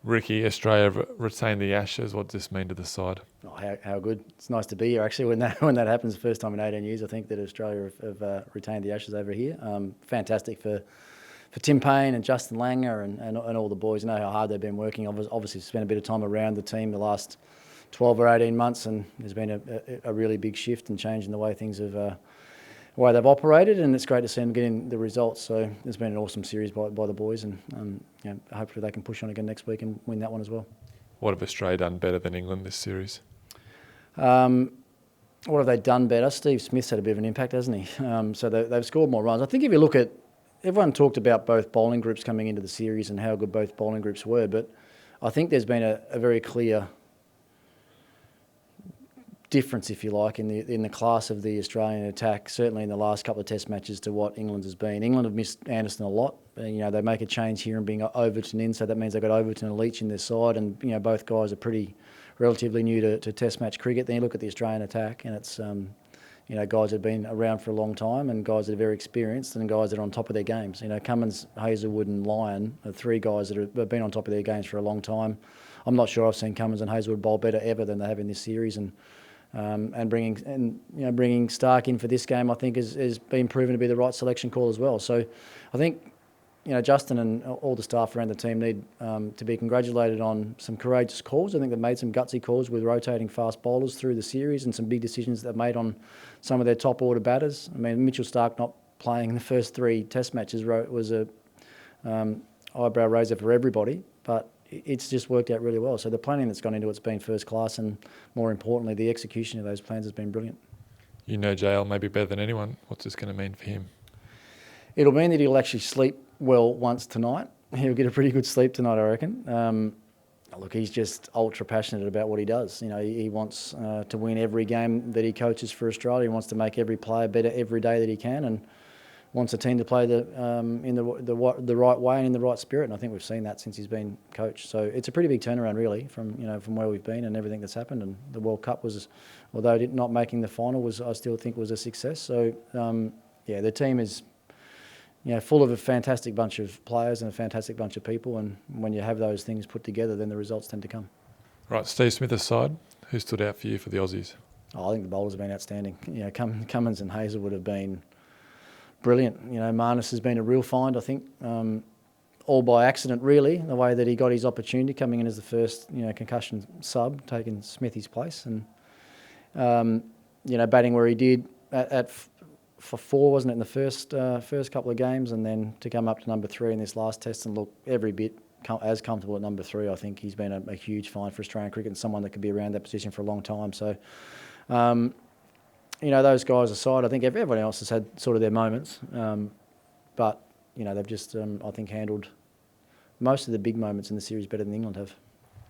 Ricky, Australia retained the Ashes. What does this mean to the side? Oh, how good. It's nice to be here, actually, when that happens. The first time in 18 years, I think, that Australia have retained the Ashes over here. Fantastic for Tim Payne and Justin Langer and all the boys. You know how hard they've been working. Obviously, spent a bit of time around the team the last 12 or 18 months, and there's been a really big shift and change in the way things have... the way they've operated, and it's great to see them getting the results. So it's been an awesome series by the boys, and hopefully they can push on again next week and win that one as well. What have Australia done better than England this series? What have they done better? Steve Smith's had a bit of an impact, hasn't he? So they've scored more runs. I think if you look at, everyone talked about both bowling groups coming into the series and how good both bowling groups were, but I think there's been a very clear difference, if you like, in the class of the Australian attack, certainly in the last couple of Test matches, to what England has been. England have missed Anderson a lot. They make a change here and bring Overton in, so that means they've got Overton and Leach in their side, and both guys are relatively new to Test match cricket. Then you look at the Australian attack, and it's guys that have been around for a long time, and guys that are very experienced, and guys that are on top of their games. Cummins, Hazelwood, and Lyon are three guys that have been on top of their games for a long time. I'm not sure I've seen Cummins and Hazelwood bowl better ever than they have in this series, and bringing Stark in for this game, I think, has been proven to be the right selection call as well. So I think Justin and all the staff around the team need to be congratulated on some courageous calls. I think they've made some gutsy calls with rotating fast bowlers through the series, and some big decisions they've made on some of their top order batters. I mean, Mitchell Stark not playing in the first three Test matches was a eyebrow raiser for everybody, but it's just worked out really well. So the planning that's gone into it's been first class, and more importantly, the execution of those plans has been brilliant. JL maybe better than anyone. What's this going to mean for him? It'll mean that he'll actually sleep well once tonight. He'll get a pretty good sleep tonight, I reckon. Look, he's just ultra passionate about what he does. He wants to win every game that he coaches for Australia. He wants to make every player better every day that he can, and wants a team to play in the right way and in the right spirit. And I think we've seen that since he's been coach. So it's a pretty big turnaround, really, from where we've been and everything that's happened. And the World Cup was, although not making the final, I still think was a success. So the team is full of a fantastic bunch of players and a fantastic bunch of people. And when you have those things put together, then the results tend to come. Right, Steve Smith aside, who stood out for you for the Aussies? I think the bowlers have been outstanding. Cummins and Hazelwood have been brilliant. Marnus has been a real find, I think, all by accident, really, the way that he got his opportunity coming in as the first, concussion sub, taking Smithy's place, and batting where he did for four, wasn't it, in the first couple of games, and then to come up to number 3 in this last Test and look every bit as comfortable at number 3. I think he's been a huge find for Australian cricket, and someone that could be around that position for a long time. So those guys aside, I think everyone else has had sort of their moments, but they've just, I think, handled most of the big moments in the series better than England have.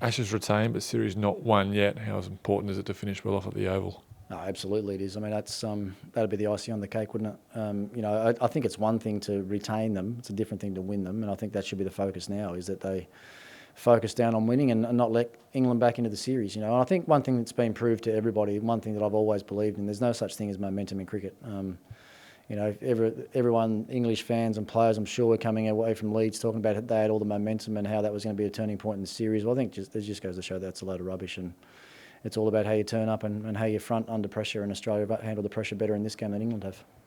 Ashes retained, but series not won yet. How important is it to finish well off at the Oval? No, absolutely it is. I mean, that'd be the icing on the cake, wouldn't it? I think it's one thing to retain them; it's a different thing to win them, and I think that should be the focus now. Is that they focus down on winning and not let England back into the series. And I think one thing that's been proved to everybody, one thing that I've always believed in, there's no such thing as momentum in cricket. Everyone, English fans and players, I'm sure, were coming away from Leeds talking about it. They had all the momentum and how that was going to be a turning point in the series. Well, I think it just goes to show that's a load of rubbish, and it's all about how you turn up and how you front under pressure. And Australia handled the pressure better in this game than England have.